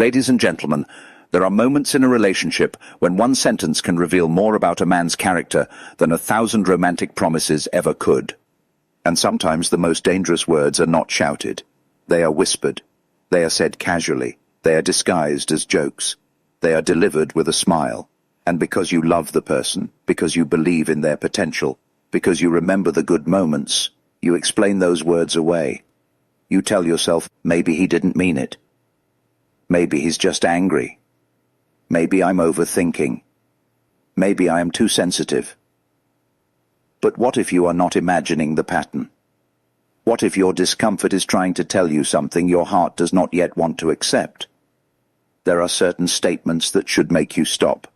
Ladies and gentlemen, there are moments in a relationship when one sentence can reveal more about a man's character than 1,000 romantic promises ever could. And sometimes the most dangerous words are not shouted. They are whispered. They are said casually. They are disguised as jokes. They are delivered with a smile. And because you love the person, because you believe in their potential, because you remember the good moments, you explain those words away. You tell yourself, maybe he didn't mean it. Maybe he's just angry. Maybe I'm overthinking. Maybe I am too sensitive. But what if you are not imagining the pattern? What if your discomfort is trying to tell you something your heart does not yet want to accept? There are certain statements that should make you stop.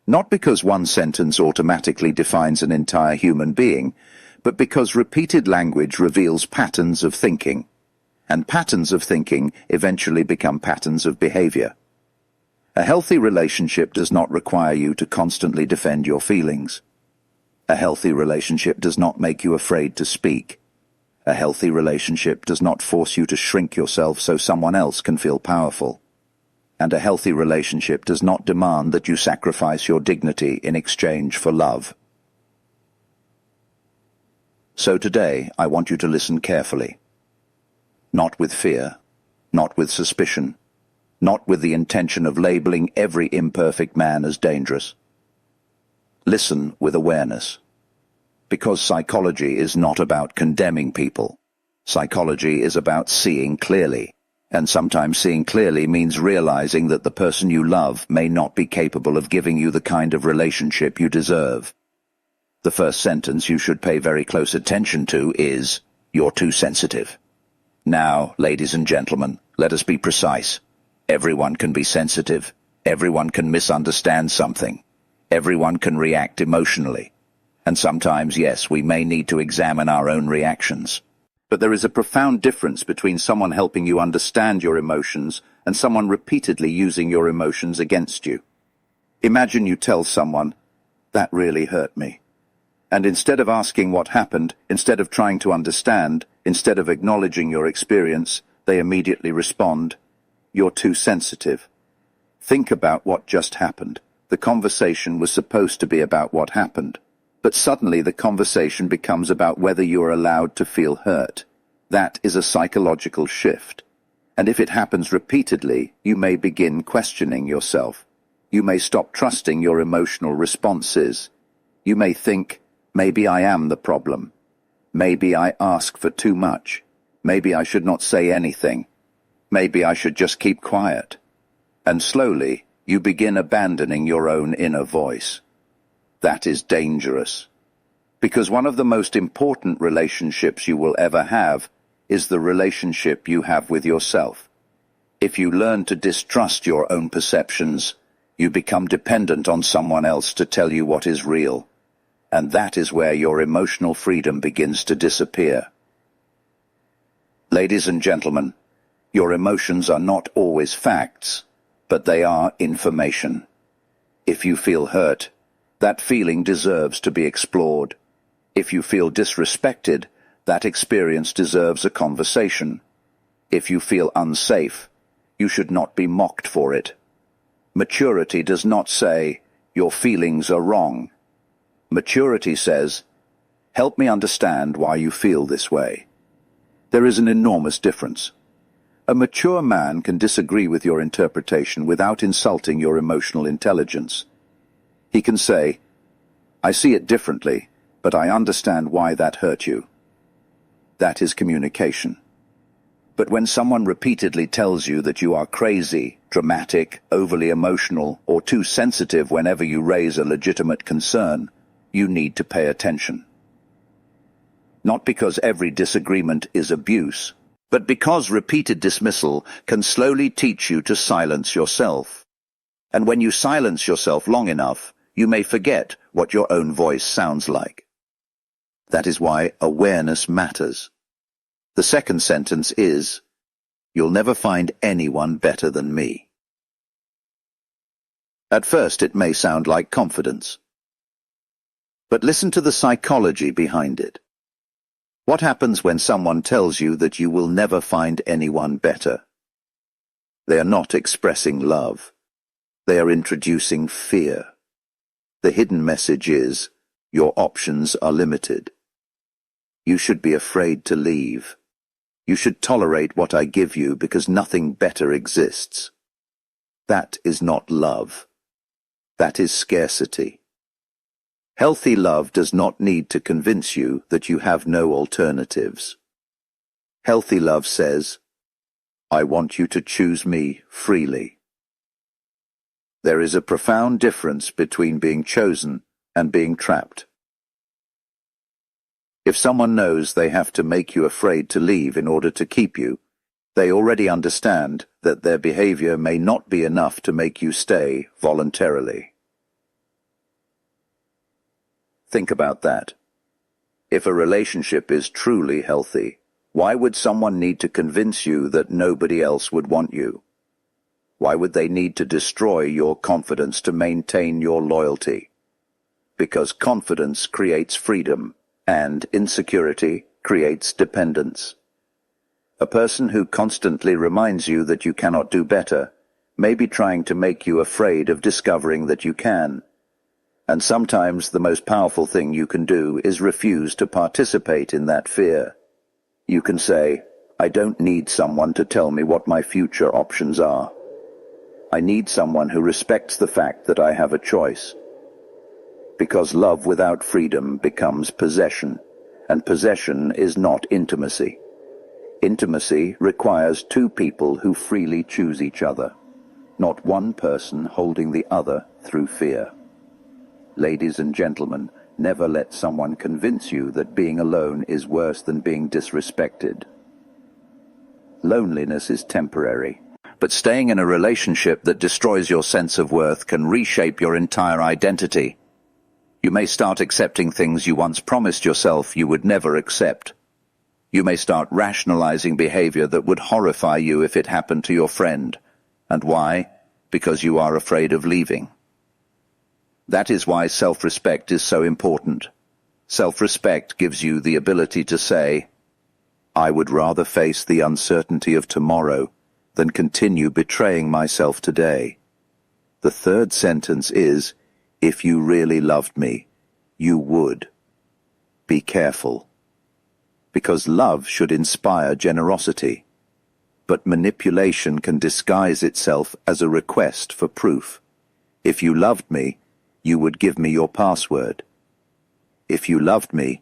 Not because one sentence automatically defines an entire human being, but because repeated language reveals patterns of thinking, and patterns of thinking eventually become patterns of behavior. A healthy relationship does not require you to constantly defend your feelings. A healthy relationship does not make you afraid to speak. A healthy relationship does not force you to shrink yourself so someone else can feel powerful. And a healthy relationship does not demand that you sacrifice your dignity in exchange for love. So today, I want you to listen carefully. Not with fear, not with suspicion, not with the intention of labeling every imperfect man as dangerous. Listen with awareness. Because psychology is not about condemning people. Psychology is about seeing clearly. And sometimes seeing clearly means realizing that the person you love may not be capable of giving you the kind of relationship you deserve. The first sentence you should pay very close attention to is, "You're too sensitive." Now, ladies and gentlemen, let us be precise. Everyone can be sensitive. Everyone can misunderstand something. Everyone can react emotionally. And sometimes, yes, we may need to examine our own reactions. But there is a profound difference between someone helping you understand your emotions and someone repeatedly using your emotions against you. Imagine you tell someone, "That really hurt me." And instead of asking what happened, instead of trying to understand, instead of acknowledging your experience, they immediately respond, "You're too sensitive." Think about what just happened. The conversation was supposed to be about what happened. But suddenly the conversation becomes about whether you are allowed to feel hurt. That is a psychological shift. And if it happens repeatedly, you may begin questioning yourself. You may stop trusting your emotional responses. You may think, maybe I am the problem. Maybe I ask for too much. Maybe I should not say anything. Maybe I should just keep quiet. And slowly, you begin abandoning your own inner voice. That is dangerous. Because one of the most important relationships you will ever have is the relationship you have with yourself. If you learn to distrust your own perceptions, you become dependent on someone else to tell you what is real. And that is where your emotional freedom begins to disappear. Ladies and gentlemen, your emotions are not always facts, but they are information. If you feel hurt, that feeling deserves to be explored. If you feel disrespected, that experience deserves a conversation. If you feel unsafe, you should not be mocked for it. Maturity does not say, "Your feelings are wrong." Maturity says, "Help me understand why you feel this way." There is an enormous difference. A mature man can disagree with your interpretation without insulting your emotional intelligence. He can say, "I see it differently, but I understand why that hurt you." That is communication. But when someone repeatedly tells you that you are crazy, dramatic, overly emotional, or too sensitive whenever you raise a legitimate concern, you need to pay attention. Not because every disagreement is abuse, but because repeated dismissal can slowly teach you to silence yourself. And when you silence yourself long enough, you may forget what your own voice sounds like. That is why awareness matters. The second sentence is, "You'll never find anyone better than me." At first it may sound like confidence. But listen to the psychology behind it. What happens when someone tells you that you will never find anyone better? They are not expressing love. They are introducing fear. The hidden message is, your options are limited. You should be afraid to leave. You should tolerate what I give you because nothing better exists. That is not love. That is scarcity. Healthy love does not need to convince you that you have no alternatives. Healthy love says, I want you to choose me freely. There is a profound difference between being chosen and being trapped. If someone knows they have to make you afraid to leave in order to keep you, they already understand that their behavior may not be enough to make you stay voluntarily. Think about that. If a relationship is truly healthy, why would someone need to convince you that nobody else would want you? Why would they need to destroy your confidence to maintain your loyalty? Because confidence creates freedom, and insecurity creates dependence. A person who constantly reminds you that you cannot do better may be trying to make you afraid of discovering that you can. And sometimes the most powerful thing you can do is refuse to participate in that fear. You can say, I don't need someone to tell me what my future options are. I need someone who respects the fact that I have a choice. Because love without freedom becomes possession, and possession is not intimacy. Intimacy requires two people who freely choose each other, not one person holding the other through fear. Ladies and gentlemen, never let someone convince you that being alone is worse than being disrespected. Loneliness is temporary. But staying in a relationship that destroys your sense of worth can reshape your entire identity. You may start accepting things you once promised yourself you would never accept. You may start rationalizing behavior that would horrify you if it happened to your friend. And why? Because you are afraid of leaving. That is why self-respect is so important. Self-respect gives you the ability to say, I would rather face the uncertainty of tomorrow than continue betraying myself today. The third sentence is, if you really loved me, you would. Be careful. Because love should inspire generosity. But manipulation can disguise itself as a request for proof. If you loved me, you would give me your password. If you loved me,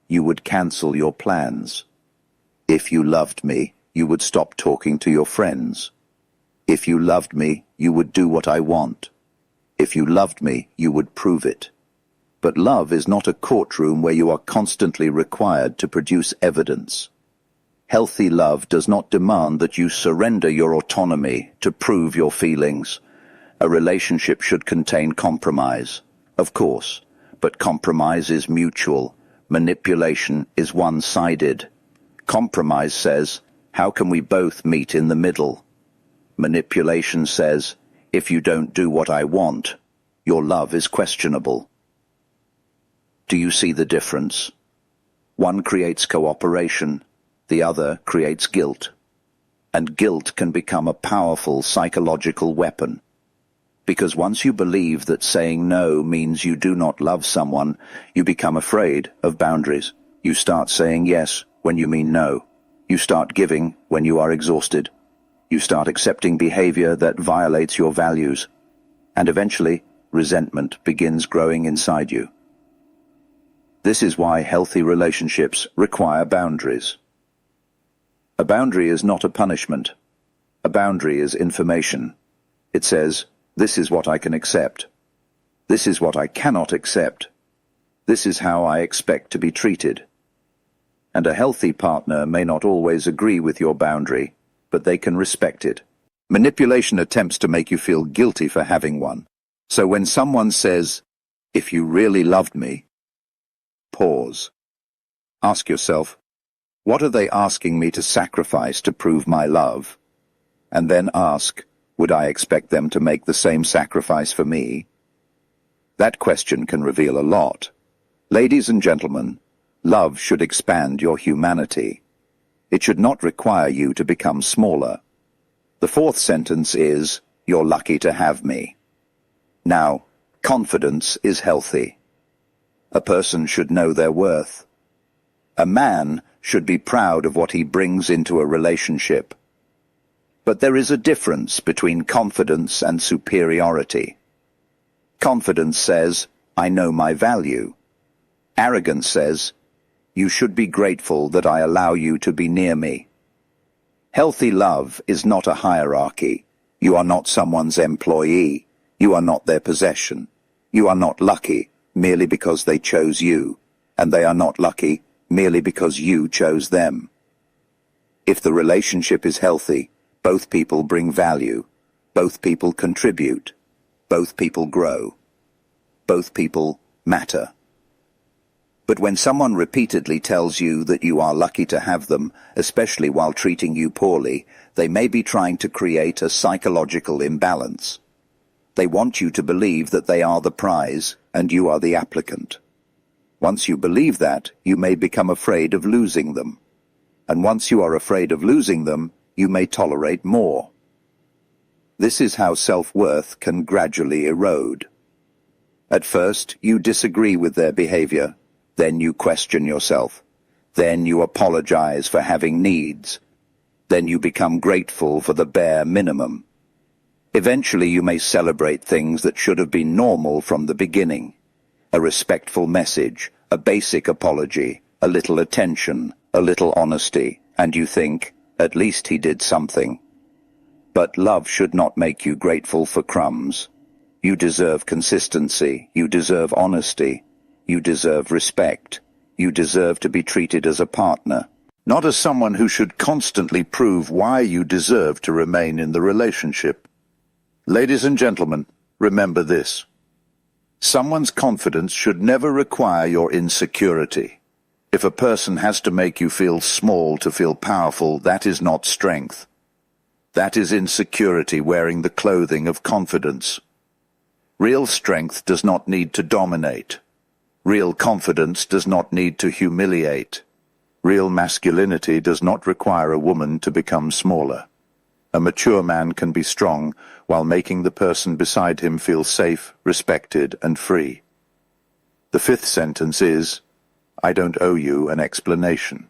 you would cancel your plans. If you loved me, you would stop talking to your friends. If you loved me, you would do what I want. If you loved me, you would prove it. But love is not a courtroom where you are constantly required to produce evidence. Healthy love does not demand that you surrender your autonomy to prove your feelings. A relationship should contain compromise, of course, but compromise is mutual. Manipulation is one-sided. Compromise says, how can we both meet in the middle? Manipulation says, if you don't do what I want, your love is questionable. Do you see the difference? One creates cooperation, the other creates guilt. And guilt can become a powerful psychological weapon. Because once you believe that saying no means you do not love someone, you become afraid of boundaries. You start saying yes when you mean no. You start giving when you are exhausted. You start accepting behavior that violates your values. And eventually, resentment begins growing inside you. This is why healthy relationships require boundaries. A boundary is not a punishment. A boundary is information. It says, this is what I can accept. This is what I cannot accept. This is how I expect to be treated. And a healthy partner may not always agree with your boundary, but they can respect it. Manipulation attempts to make you feel guilty for having one. So when someone says, if you really loved me, pause. Ask yourself, what are they asking me to sacrifice to prove my love? And then ask, would I expect them to make the same sacrifice for me? That question can reveal a lot. Ladies and gentlemen, love should expand your humanity. It should not require you to become smaller. The fourth sentence is, "You're lucky to have me." Now, confidence is healthy. A person should know their worth. A man should be proud of what he brings into a relationship. But there is a difference between confidence and superiority. Confidence says, "I know my value." Arrogance says, "You should be grateful that I allow you to be near me." Healthy love is not a hierarchy. You are not someone's employee. You are not their possession. You are not lucky merely because they chose you, and they are not lucky merely because you chose them. If the relationship is healthy, both people bring value, both people contribute, both people grow, both people matter. But when someone repeatedly tells you that you are lucky to have them, especially while treating you poorly, they may be trying to create a psychological imbalance. They want you to believe that they are the prize and you are the applicant. Once you believe that, you may become afraid of losing them. And once you are afraid of losing them, you may tolerate more. This is how self-worth can gradually erode. At first, you disagree with their behavior. Then you question yourself. Then you apologize for having needs. Then you become grateful for the bare minimum. Eventually you may celebrate things that should have been normal from the beginning. A respectful message, a basic apology, a little attention, a little honesty, and you think, at least he did something. But love should not make you grateful for crumbs. You deserve consistency. You deserve honesty. You deserve respect. You deserve to be treated as a partner, not as someone who should constantly prove why you deserve to remain in the relationship. Ladies and gentlemen, remember this. Someone's confidence should never require your insecurity. If a person has to make you feel small to feel powerful, that is not strength. That is insecurity wearing the clothing of confidence. Real strength does not need to dominate. Real confidence does not need to humiliate. Real masculinity does not require a woman to become smaller. A mature man can be strong while making the person beside him feel safe, respected, and free. The fifth sentence is, "I don't owe you an explanation."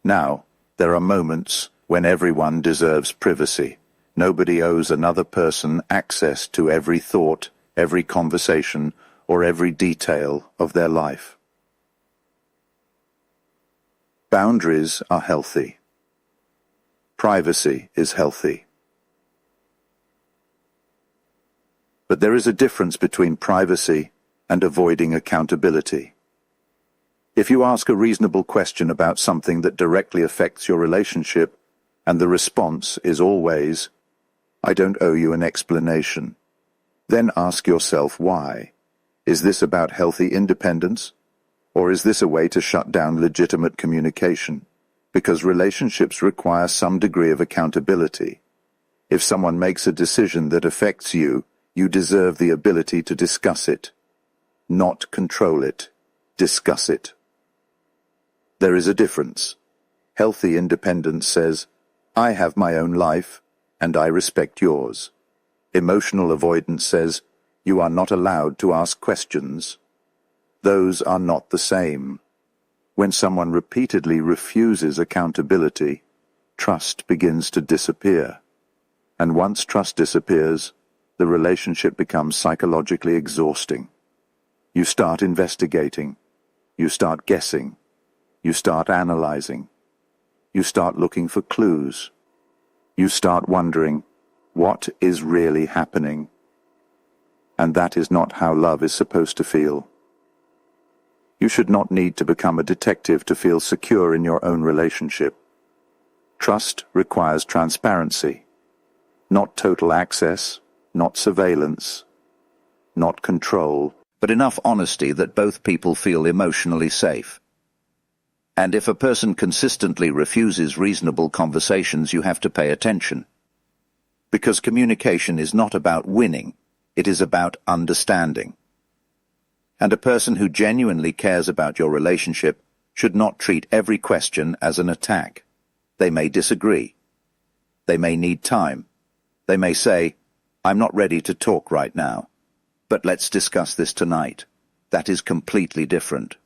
Now, there are moments when everyone deserves privacy. Nobody owes another person access to every thought, every conversation, or every detail of their life. Boundaries are healthy. Privacy is healthy. But there is a difference between privacy and avoiding accountability. If you ask a reasonable question about something that directly affects your relationship, and the response is always, "I don't owe you an explanation," then ask yourself why. Is this about healthy independence? Or is this a way to shut down legitimate communication? Because relationships require some degree of accountability. If someone makes a decision that affects you, you deserve the ability to discuss it. Not control it. Discuss it. There is a difference. Healthy independence says, "I have my own life, and I respect yours." Emotional avoidance says, "You are not allowed to ask questions." Those are not the same. When someone repeatedly refuses accountability, trust begins to disappear. And once trust disappears, the relationship becomes psychologically exhausting. You start investigating. You start guessing. You start analyzing. You start looking for clues. You start wondering, what is really happening? And that is not how love is supposed to feel. You should not need to become a detective to feel secure in your own relationship. Trust requires transparency, not total access, not surveillance, not control, but enough honesty that both people feel emotionally safe. And if a person consistently refuses reasonable conversations, you have to pay attention. Because communication is not about winning. It is about understanding. And a person who genuinely cares about your relationship should not treat every question as an attack. They may disagree. They may need time. They may say, "I'm not ready to talk right now, but let's discuss this tonight." That is completely different.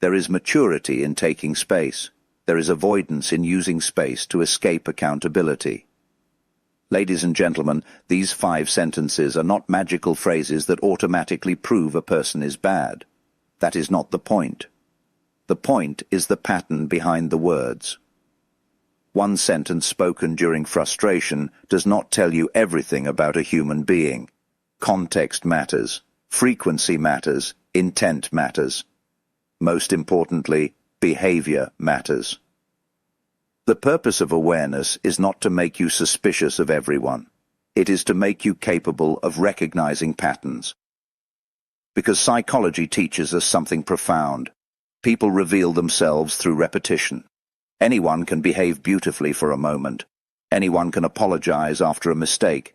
There is maturity in taking space. There is avoidance in using space to escape accountability. Ladies and gentlemen, these 5 sentences are not magical phrases that automatically prove a person is bad. That is not the point. The point is the pattern behind the words. One sentence spoken during frustration does not tell you everything about a human being. Context matters, frequency matters, intent matters. Most importantly, behavior matters. The purpose of awareness is not to make you suspicious of everyone. It is to make you capable of recognizing patterns. Because psychology teaches us something profound. People reveal themselves through repetition. Anyone can behave beautifully for a moment. Anyone can apologize after a mistake.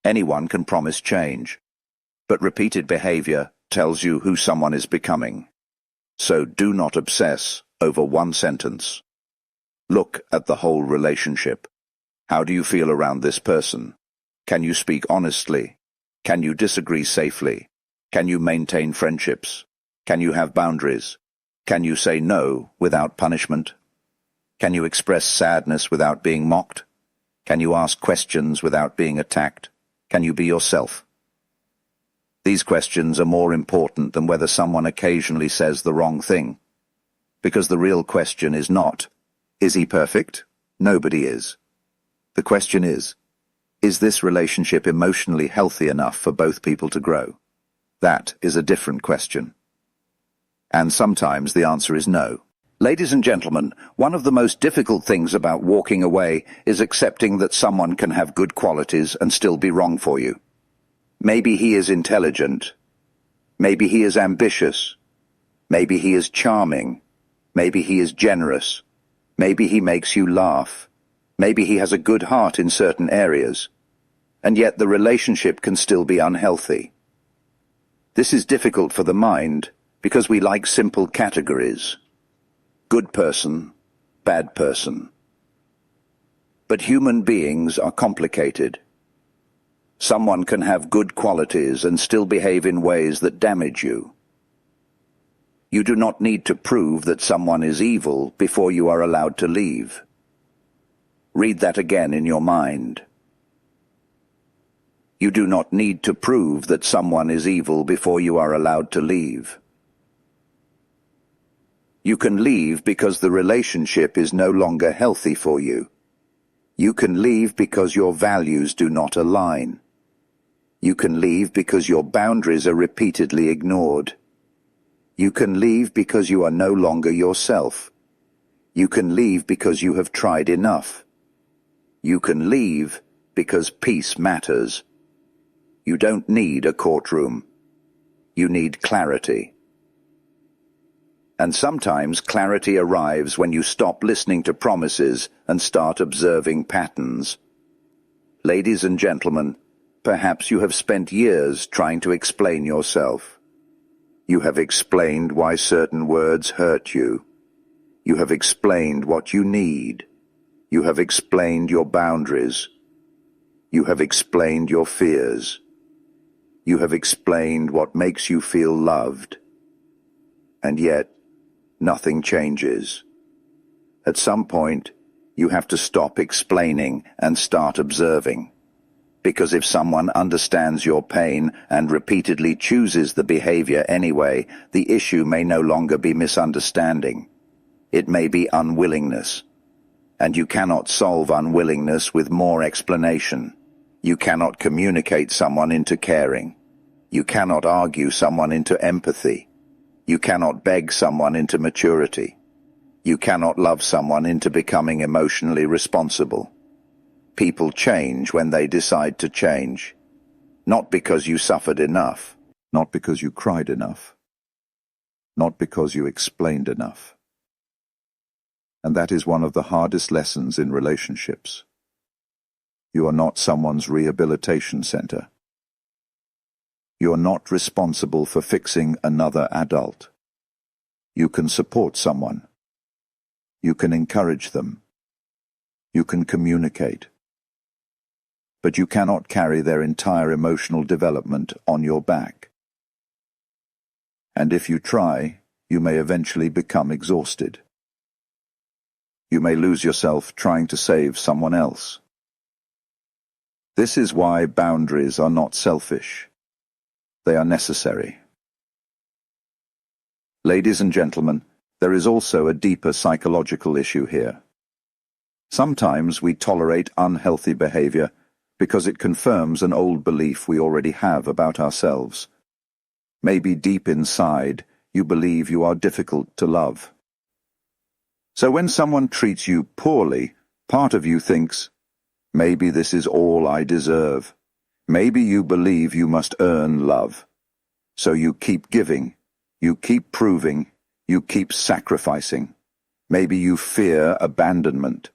Anyone can promise change. But repeated behavior tells you who someone is becoming. So do not obsess over one sentence. Look at the whole relationship. How do you feel around this person? Can you speak honestly? Can you disagree safely? Can you maintain friendships? Can you have boundaries? Can you say no without punishment? Can you express sadness without being mocked? Can you ask questions without being attacked? Can you be yourself? These questions are more important than whether someone occasionally says the wrong thing. Because the real question is not, is he perfect? Nobody is. The question is this relationship emotionally healthy enough for both people to grow? That is a different question. And sometimes the answer is no. Ladies and gentlemen, one of the most difficult things about walking away is accepting that someone can have good qualities and still be wrong for you. Maybe he is intelligent. Maybe he is ambitious. Maybe he is charming. Maybe he is generous. Maybe he makes you laugh. Maybe he has a good heart in certain areas. And yet the relationship can still be unhealthy. This is difficult for the mind because we like simple categories. Good person, bad person. But human beings are complicated. Someone can have good qualities and still behave in ways that damage you. You do not need to prove that someone is evil before you are allowed to leave. Read that again in your mind. You do not need to prove that someone is evil before you are allowed to leave. You can leave because the relationship is no longer healthy for you. You can leave because your values do not align. You can leave because your boundaries are repeatedly ignored. You can leave because you are no longer yourself. You can leave because you have tried enough. You can leave because peace matters. You don't need a courtroom. You need clarity. And sometimes clarity arrives when you stop listening to promises and start observing patterns. Ladies and gentlemen, perhaps you have spent years trying to explain yourself. You have explained why certain words hurt you. You have explained what you need. You have explained your boundaries. You have explained your fears. You have explained what makes you feel loved. And yet, nothing changes. At some point, you have to stop explaining and start observing. Because if someone understands your pain and repeatedly chooses the behavior anyway, the issue may no longer be misunderstanding. It may be unwillingness. And you cannot solve unwillingness with more explanation. You cannot communicate someone into caring. You cannot argue someone into empathy. You cannot beg someone into maturity. You cannot love someone into becoming emotionally responsible. People change when they decide to change. Not because you suffered enough. Not because you cried enough. Not because you explained enough. And that is one of the hardest lessons in relationships. You are not someone's rehabilitation center. You are not responsible for fixing another adult. You can support someone. You can encourage them. You can communicate. but you cannot carry their entire emotional development on your back. And if you try, you may eventually become exhausted. You may lose yourself trying to save someone else. This is why boundaries are not selfish. They are necessary. Ladies and gentlemen, there is also a deeper psychological issue here. Sometimes we tolerate unhealthy behavior because it confirms an old belief we already have about ourselves. Maybe deep inside, you believe you are difficult to love. So when someone treats you poorly, part of you thinks, maybe this is all I deserve. Maybe you believe you must earn love. So you keep giving, you keep proving, you keep sacrificing. Maybe you fear abandonment.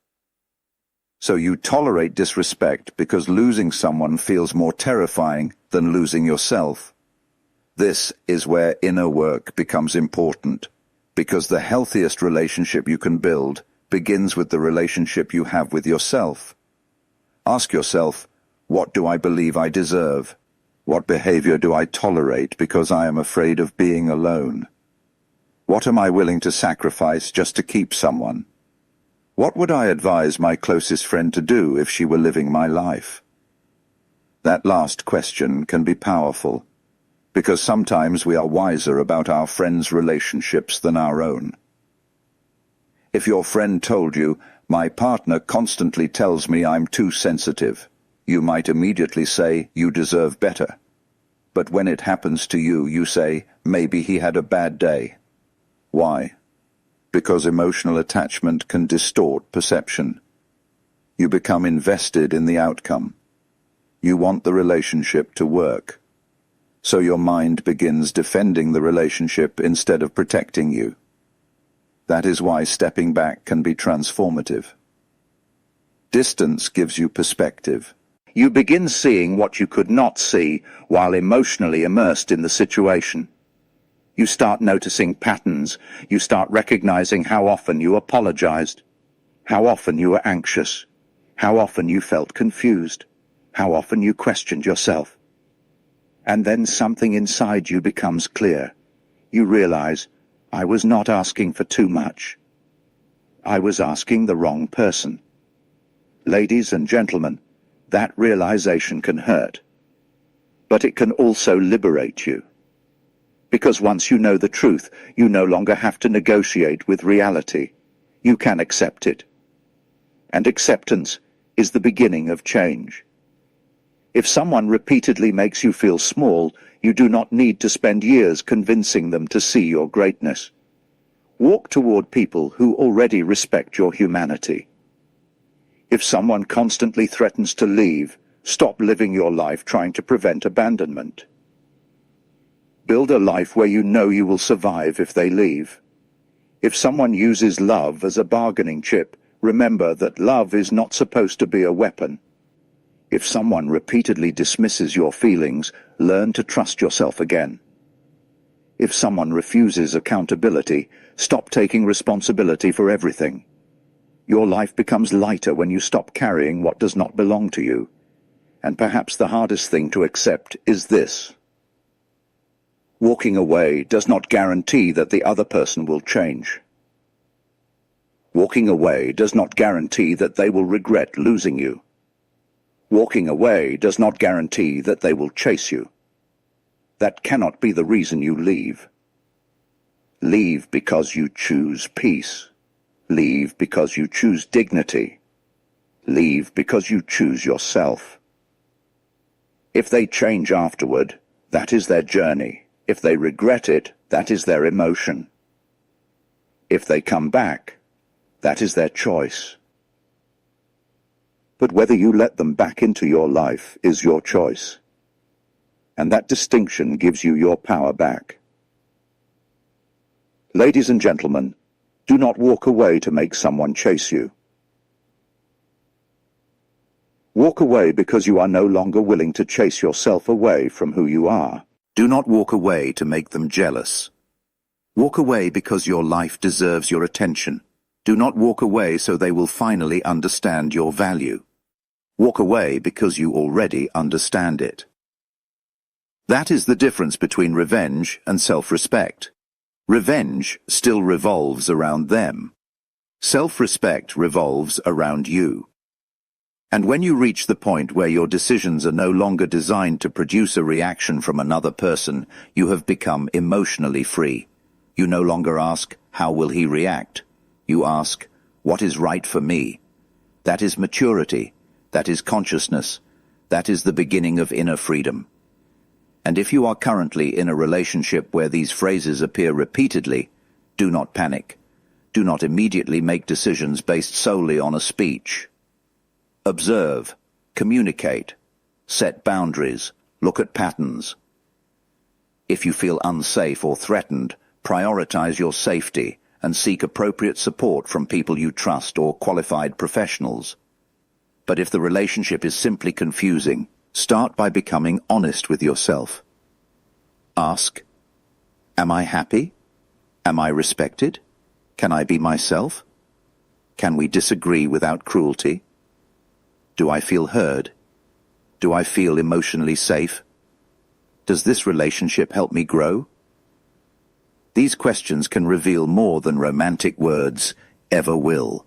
So you tolerate disrespect because losing someone feels more terrifying than losing yourself. This is where inner work becomes important, because the healthiest relationship you can build begins with the relationship you have with yourself. Ask yourself, what do I believe I deserve? What behavior do I tolerate because I am afraid of being alone? What am I willing to sacrifice just to keep someone? What would I advise my closest friend to do if she were living my life? That last question can be powerful, because sometimes we are wiser about our friends' relationships than our own. If your friend told you, my partner constantly tells me I'm too sensitive, you might immediately say you deserve better. But when it happens to you, you say, maybe he had a bad day. Why? Because emotional attachment can distort perception. You become invested in the outcome. You want the relationship to work. So your mind begins defending the relationship instead of protecting you. That is why stepping back can be transformative. Distance gives you perspective. You begin seeing what you could not see while emotionally immersed in the situation. You start noticing patterns. You start recognizing how often you apologized, how often you were anxious, how often you felt confused, how often you questioned yourself. And then something inside you becomes clear. You realize, I was not asking for too much. I was asking the wrong person. Ladies and gentlemen, that realization can hurt. But it can also liberate you. Because once you know the truth, you no longer have to negotiate with reality. You can accept it. And acceptance is the beginning of change. If someone repeatedly makes you feel small, you do not need to spend years convincing them to see your greatness. Walk toward people who already respect your humanity. If someone constantly threatens to leave, stop living your life trying to prevent abandonment. Build a life where you know you will survive if they leave. If someone uses love as a bargaining chip, remember that love is not supposed to be a weapon. If someone repeatedly dismisses your feelings, learn to trust yourself again. If someone refuses accountability, stop taking responsibility for everything. Your life becomes lighter when you stop carrying what does not belong to you. And perhaps the hardest thing to accept is this. Walking away does not guarantee that the other person will change. Walking away does not guarantee that they will regret losing you. Walking away does not guarantee that they will chase you. That cannot be the reason you leave. Leave because you choose peace. Leave because you choose dignity. Leave because you choose yourself. If they change afterward, that is their journey. If they regret it, that is their emotion. If they come back, that is their choice. But whether you let them back into your life is your choice. And that distinction gives you your power back. Ladies and gentlemen, do not walk away to make someone chase you. Walk away because you are no longer willing to chase yourself away from who you are. Do not walk away to make them jealous. Walk away because your life deserves your attention. Do not walk away so they will finally understand your value. Walk away because you already understand it. That is the difference between revenge and self-respect. Revenge still revolves around them. Self-respect revolves around you. And when you reach the point where your decisions are no longer designed to produce a reaction from another person, you have become emotionally free. You no longer ask, how will he react? You ask, what is right for me? That is maturity. That is consciousness. That is the beginning of inner freedom. And if you are currently in a relationship where these phrases appear repeatedly, do not panic. Do not immediately make decisions based solely on a speech. Observe, communicate, set boundaries, look at patterns. If you feel unsafe or threatened, prioritize your safety and seek appropriate support from people you trust or qualified professionals. But if the relationship is simply confusing, start by becoming honest with yourself. Ask, am I happy? Am I respected? Can I be myself? Can we disagree without cruelty? Do I feel heard? Do I feel emotionally safe? Does this relationship help me grow? These questions can reveal more than romantic words ever will.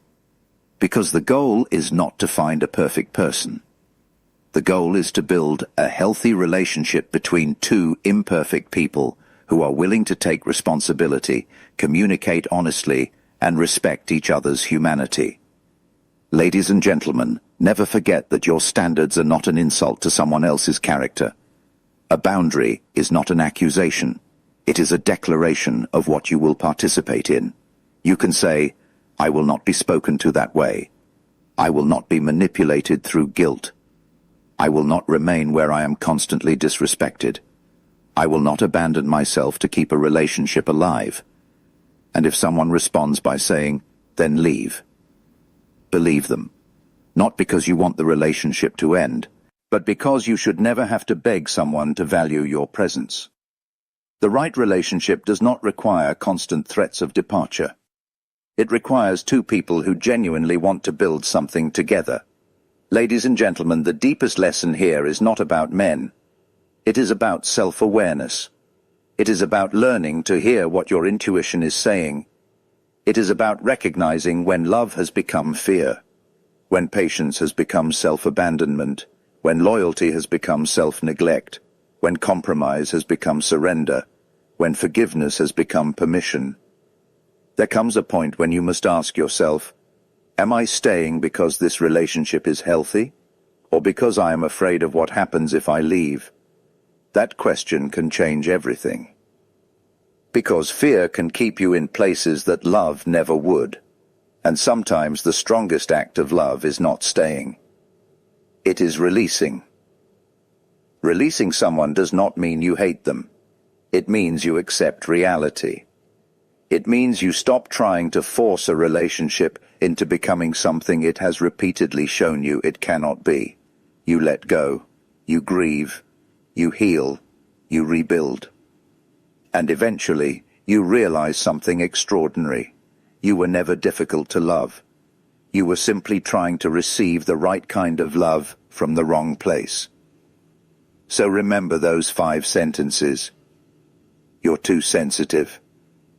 Because the goal is not to find a perfect person. The goal is to build a healthy relationship between two imperfect people who are willing to take responsibility, communicate honestly, and respect each other's humanity. Ladies and gentlemen, never forget that your standards are not an insult to someone else's character. A boundary is not an accusation. It is a declaration of what you will participate in. You can say, I will not be spoken to that way. I will not be manipulated through guilt. I will not remain where I am constantly disrespected. I will not abandon myself to keep a relationship alive. And if someone responds by saying, then leave, believe them. Not because you want the relationship to end, but because you should never have to beg someone to value your presence. The right relationship does not require constant threats of departure. It requires two people who genuinely want to build something together. Ladies and gentlemen, the deepest lesson here is not about men. It is about self-awareness. It is about learning to hear what your intuition is saying. It is about recognizing when love has become fear, when patience has become self-abandonment, when loyalty has become self-neglect, when compromise has become surrender, when forgiveness has become permission. There comes a point when you must ask yourself, am I staying because this relationship is healthy, or because I am afraid of what happens if I leave? That question can change everything. Because fear can keep you in places that love never would. And sometimes the strongest act of love is not staying. It is releasing. Releasing someone does not mean you hate them. It means you accept reality. It means you stop trying to force a relationship into becoming something it has repeatedly shown you it cannot be. You let go. You grieve. You heal. You rebuild. And eventually, you realize something extraordinary. You were never difficult to love. You were simply trying to receive the right kind of love from the wrong place. So remember those 5 sentences. You're too sensitive.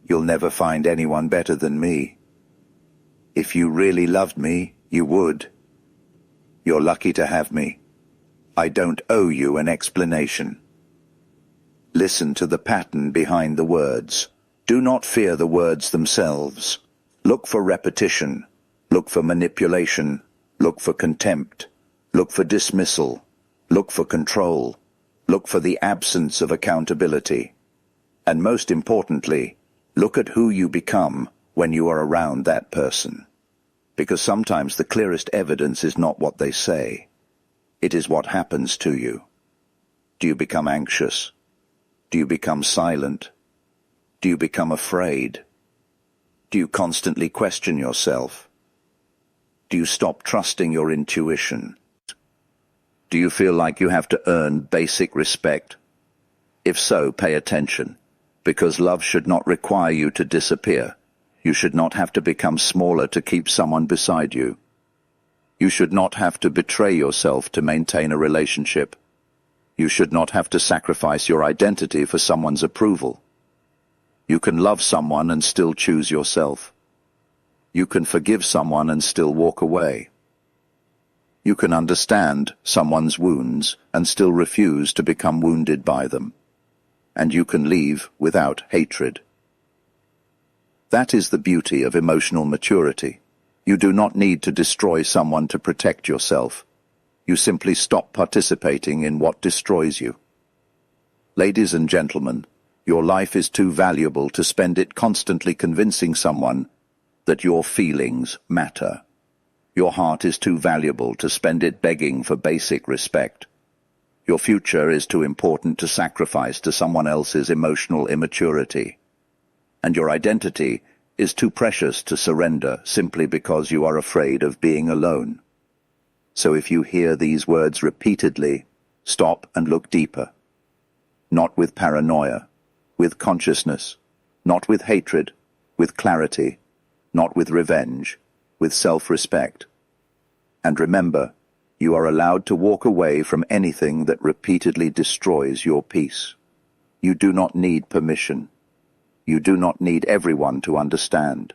You'll never find anyone better than me. If you really loved me, you would. You're lucky to have me. I don't owe you an explanation. Listen to the pattern behind the words. Do not fear the words themselves. Look for repetition. Look for manipulation. Look for contempt. Look for dismissal. Look for control. Look for the absence of accountability. And most importantly, look at who you become when you are around that person. Because sometimes the clearest evidence is not what they say. It is what happens to you. Do you become anxious? Do you become silent? Do you become afraid? Do you constantly question yourself? Do you stop trusting your intuition? Do you feel like you have to earn basic respect? If so, pay attention, because love should not require you to disappear. You should not have to become smaller to keep someone beside you. You should not have to betray yourself to maintain a relationship. You should not have to sacrifice your identity for someone's approval. You can love someone and still choose yourself. You can forgive someone and still walk away. You can understand someone's wounds and still refuse to become wounded by them. And you can leave without hatred. That is the beauty of emotional maturity. You do not need to destroy someone to protect yourself. You simply stop participating in what destroys you. Ladies and gentlemen, your life is too valuable to spend it constantly convincing someone that your feelings matter. Your heart is too valuable to spend it begging for basic respect. Your future is too important to sacrifice to someone else's emotional immaturity. And your identity is too precious to surrender simply because you are afraid of being alone. So if you hear these words repeatedly, stop and look deeper. Not with paranoia, with consciousness, not with hatred, with clarity, not with revenge, with self-respect. And remember, you are allowed to walk away from anything that repeatedly destroys your peace. You do not need permission. You do not need everyone to understand.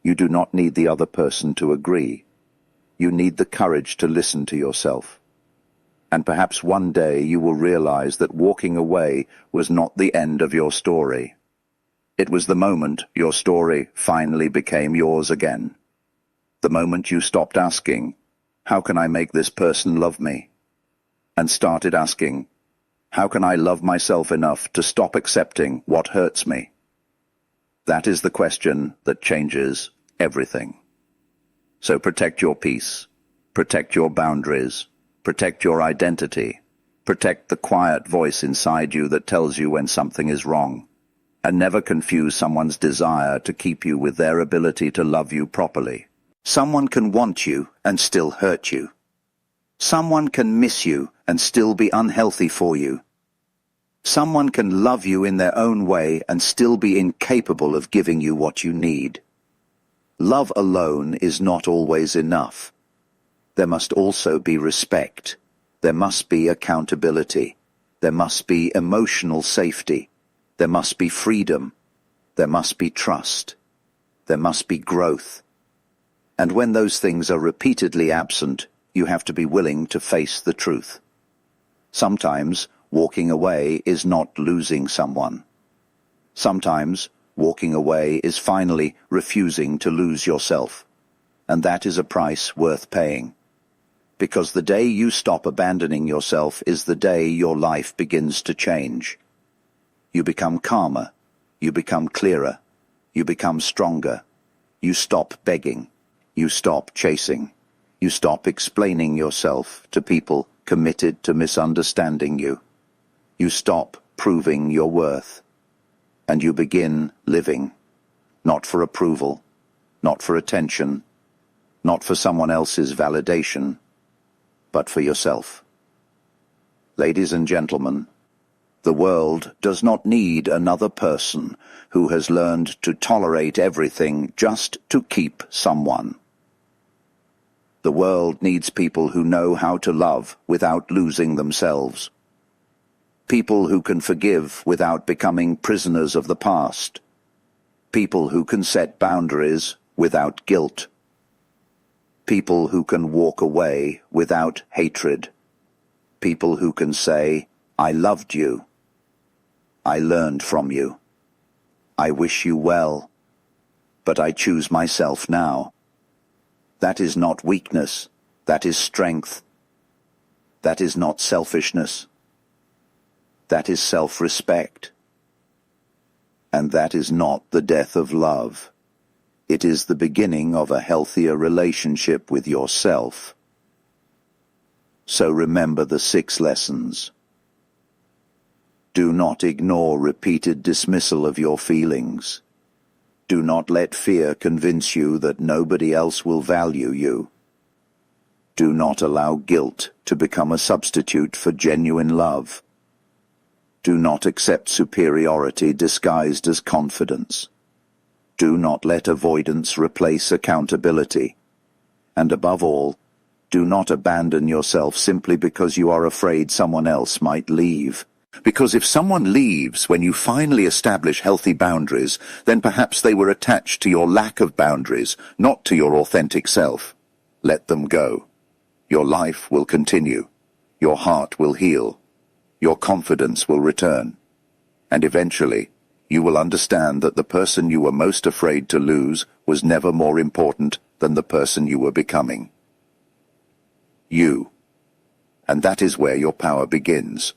You do not need the other person to agree. You need the courage to listen to yourself. And perhaps one day you will realize that walking away was not the end of your story. It was the moment your story finally became yours again. The moment you stopped asking, "How can I make this person love me?" and started asking, "How can I love myself enough to stop accepting what hurts me?" That is the question that changes everything. So protect your peace, protect your boundaries, protect your identity, protect the quiet voice inside you that tells you when something is wrong, and never confuse someone's desire to keep you with their ability to love you properly. Someone can want you and still hurt you. Someone can miss you and still be unhealthy for you. Someone can love you in their own way and still be incapable of giving you what you need. Love alone is not always enough. There must also be respect. There must be accountability. There must be emotional safety. There must be freedom. There must be trust. There must be growth. And when those things are repeatedly absent, you have to be willing to face the truth. Sometimes walking away is not losing someone. Sometimes walking away is finally refusing to lose yourself. And that is a price worth paying. Because the day you stop abandoning yourself is the day your life begins to change. You become calmer. You become clearer. You become stronger. You stop begging. You stop chasing. You stop explaining yourself to people committed to misunderstanding you. You stop proving your worth. And you begin living, not for approval, not for attention, not for someone else's validation, but for yourself. Ladies and gentlemen, the world does not need another person who has learned to tolerate everything just to keep someone. The world needs people who know how to love without losing themselves. People who can forgive without becoming prisoners of the past. People who can set boundaries without guilt. People who can walk away without hatred. People who can say, "I loved you. I learned from you. I wish you well, but I choose myself now." That is not weakness. That is strength. That is not selfishness. That is self-respect. And that is not the death of love. It is the beginning of a healthier relationship with yourself. So remember the 6 lessons. Do not ignore repeated dismissal of your feelings. Do not let fear convince you that nobody else will value you. Do not allow guilt to become a substitute for genuine love. Do not accept superiority disguised as confidence. Do not let avoidance replace accountability. And above all, Do not abandon yourself simply because you are afraid someone else might leave. Because if someone leaves when you finally establish healthy boundaries, then perhaps they were attached to your lack of boundaries, not to your authentic self. Let them go. Your life will continue. Your heart will heal. Your confidence will return. And eventually, you will understand that the person you were most afraid to lose was never more important than the person you were becoming. You. And that is where your power begins.